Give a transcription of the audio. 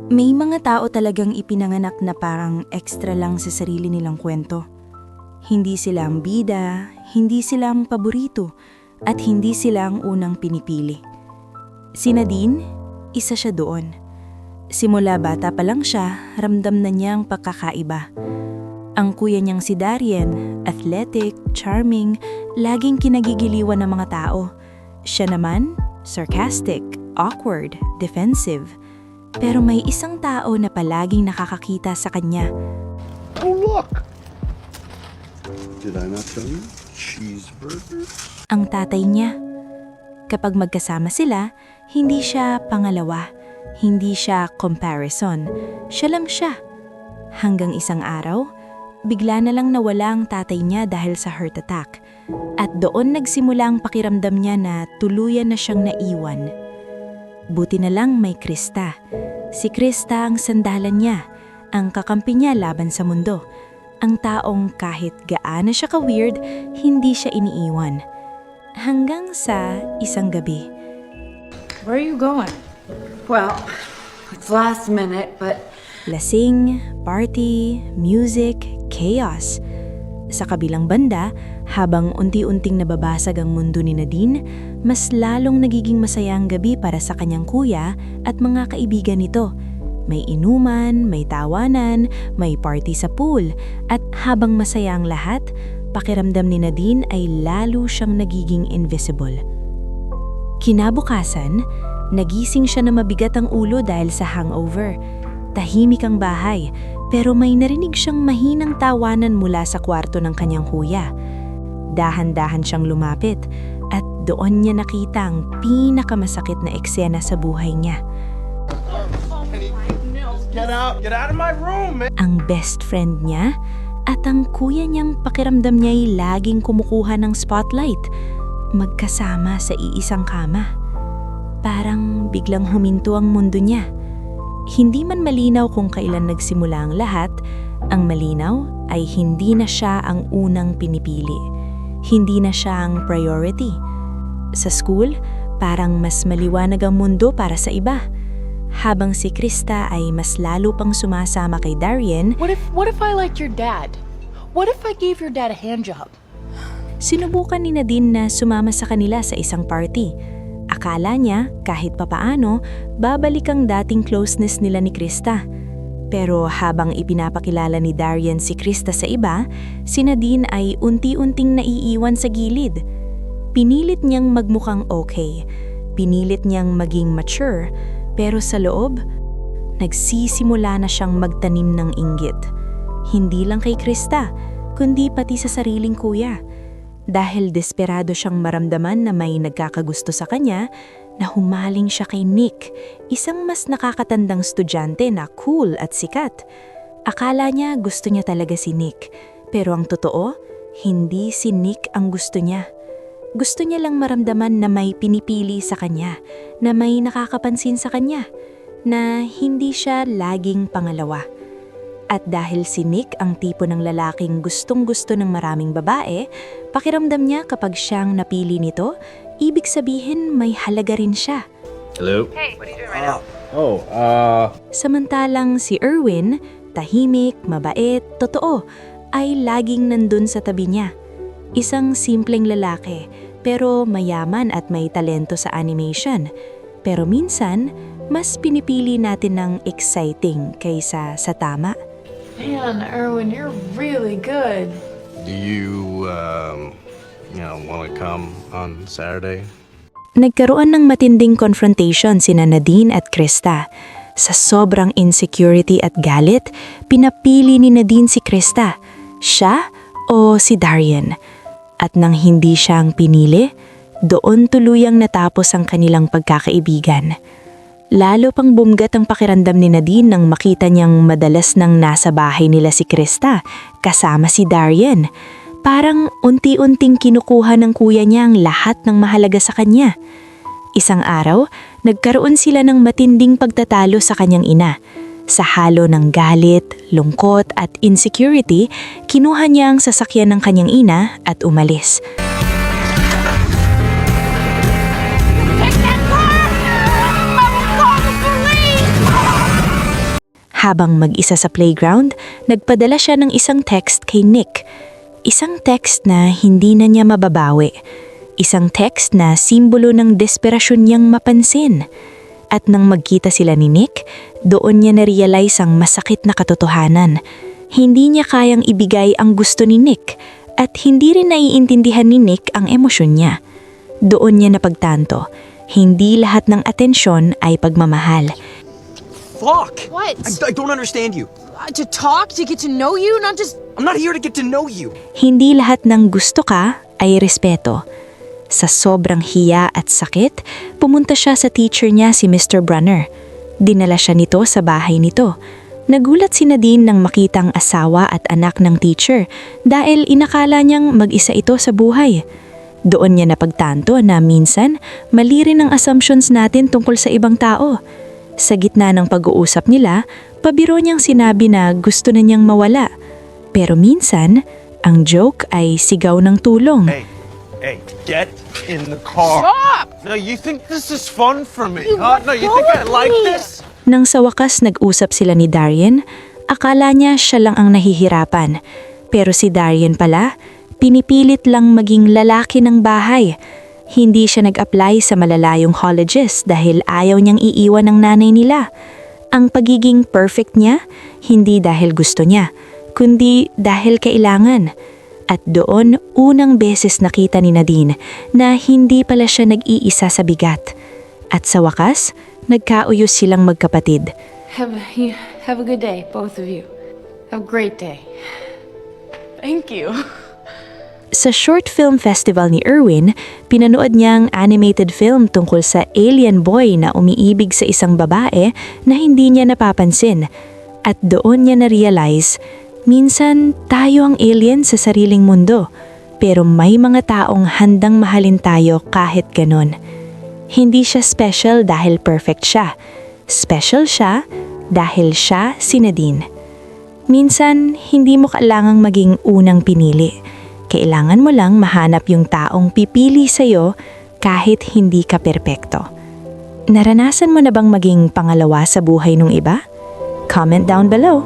May mga tao talagang ipinanganak na parang extra lang sa sarili nilang kwento. Hindi sila ang bida, hindi sila ang paborito, at hindi sila ang unang pinipili. Si Nadine, isa siya doon. Simula bata pa lang siya, ramdam na niya ang pagkakaiba. Ang kuya niyang si Darien, athletic, charming, laging kinagigiliwan ng mga tao. Siya naman, sarcastic, awkward, defensive. Pero may isang tao na palaging nakakakita sa kanya. Oh, look! Did I not tell you? Cheeseburger? Ang tatay niya. Kapag magkasama sila, hindi siya pangalawa, hindi siya comparison. Siya lang siya. Hanggang isang araw, bigla na lang nawala ang tatay niya dahil sa heart attack. At doon nagsimula ang pakiramdam niya na tuluyan na siyang naiwan. Buti na lang may Krista. Si Krista ang sandalan niya, ang kakampi niya laban sa mundo. Ang taong kahit gaano siya ka-weird, hindi siya iniiwan. Hanggang sa isang gabi. Where are you going? Well, it's last minute, but Lasing, party, music, chaos. Sa kabilang banda, habang unti-unting nababasag ang mundo ni Nadine, mas lalong nagiging masaya ang gabi para sa kanyang kuya at mga kaibigan nito. May inuman, may tawanan, may party sa pool, at habang masaya ang lahat, pakiramdam ni Nadine ay lalo siyang nagiging invisible. Kinabukasan, nagising siya na mabigat ang ulo dahil sa hangover. Tahimik ang bahay, pero may narinig siyang mahinang tawanan mula sa kwarto ng kanyang kuya. Dahan-dahan siyang lumapit at doon niya nakita ang pinakamasakit na eksena sa buhay niya. Get out of my room, man! Ang best friend niya at ang kuya niyang pakiramdam niya ay laging kumukuha ng spotlight, magkasama sa iisang kama. Parang biglang huminto ang mundo niya. Hindi man malinaw kung kailan nagsimula ang lahat, ang malinaw ay hindi na siya ang unang pinipili. Hindi na siya ang priority. Sa school, parang mas maliwanag ang mundo para sa iba. Habang si Krista ay mas lalo pang sumasama kay Darien, What if I liked your dad? What if I gave your dad a handjob? sinubukan ni Nadine na sumama sa kanila sa isang party. Akala niya, kahit papaano, babalik ang dating closeness nila ni Krista. Pero habang ipinapakilala ni Darien si Krista sa iba, si Nadine ay unti-unting naiiwan sa gilid. Pinilit niyang magmukhang okay, pinilit niyang maging mature, pero sa loob, nagsisimula na siyang magtanim ng inggit. Hindi lang kay Krista, kundi pati sa sariling kuya. Dahil desperado siyang maramdaman na may nagkakagusto sa kanya, na humaling siya kay Nick, isang mas nakakatandang estudyante na cool at sikat. Akala niya gusto niya talaga si Nick, pero ang totoo, hindi si Nick ang gusto niya. Gusto niya lang maramdaman na may pinipili sa kanya, na may nakakapansin sa kanya, na hindi siya laging pangalawa. At dahil si Nick ang tipo ng lalaking gustong-gusto ng maraming babae, pakiramdam niya kapag siyang napili nito, ibig sabihin may halaga rin siya. Hello? Samantalang si Erwin, tahimik, mabait, totoo, ay laging nandun sa tabi niya. Isang simpleng lalaki, pero mayaman at may talento sa animation. Pero minsan, mas pinipili natin ng exciting kaysa sa tama. Man, Erwin, you're really good. Do you, want to come on Saturday? Nagkaroon ng matinding confrontation sina Nadine at Krista. Sa sobrang insecurity at galit, pinapili ni Nadine si Krista. Siya o si Darien? At nang hindi siya ang pinili, doon tuluyang natapos ang kanilang pagkakaibigan. Lalo pang bumgat ang pakiramdam ni Nadine nang makita niyang madalas nang nasa bahay nila si Krista, kasama si Darien. Parang unti-unting kinukuha ng kuya niya ang lahat ng mahalaga sa kanya. Isang araw, nagkaroon sila ng matinding pagtatalo sa kanyang ina. Sa halo ng galit, lungkot at insecurity, kinuha niya ang sasakyan ng kanyang ina at umalis. Habang mag-isa sa playground, nagpadala siya ng isang text kay Nick. Isang text na hindi na niya mababawi. Isang text na simbolo ng desperasyon niyang mapansin. At nang magkita sila ni Nick, doon niya na-realize ang masakit na katotohanan. Hindi niya kayang ibigay ang gusto ni Nick at hindi rin naiintindihan ni Nick ang emosyon niya. Doon niya napagtanto, hindi lahat ng atensyon ay pagmamahal. Fuck! What? I don't understand you. To talk? To get to know you? Not just... I'm not here to get to know you. Hindi lahat ng gusto ka ay respeto. Sa sobrang hiya at sakit, pumunta siya sa teacher niya si Mr. Brunner. Dinala siya nito sa bahay nito. Nagulat si Nadine nang makitang asawa at anak ng teacher dahil inakala niyang mag-isa ito sa buhay. Doon niya napagtanto na minsan mali rin ang assumptions natin tungkol sa ibang tao. Sa gitna ng pag-uusap nila, pabiro niyang sinabi na gusto na niyang mawala. Pero minsan, ang joke ay sigaw ng tulong. Hey, get in the car. Stop! No, you think this is fun for me? Huh? No, you think I like this? Nang sa wakas nag-usap sila ni Darian, akala niya siya lang ang nahihirapan. Pero si Darian pala, pinipilit lang maging lalaki ng bahay. Hindi siya nag-apply sa malalayong colleges dahil ayaw niyang iiwan ng nanay nila. Ang pagiging perfect niya, hindi dahil gusto niya, kundi dahil kailangan. At doon, unang beses nakita ni Nadine na hindi pala siya nag-iisa sa bigat. At sa wakas, nagkauyos silang magkapatid. Have a good day, both of you. Have a great day. Thank you. Sa Short Film Festival ni Erwin, pinanood niya ang animated film tungkol sa alien boy na umiibig sa isang babae na hindi niya napapansin. At doon niya na-realize, minsan tayo ang alien sa sariling mundo, pero may mga taong handang mahalin tayo kahit ganon. Hindi siya special dahil perfect siya. Special siya dahil siya si Nadine. Minsan, hindi mo kailangang maging unang pinili. Kailangan mo lang mahanap yung taong pipili sa'yo kahit hindi ka perpekto. Naranasan mo na bang maging pangalawa sa buhay ng iba? Comment down below.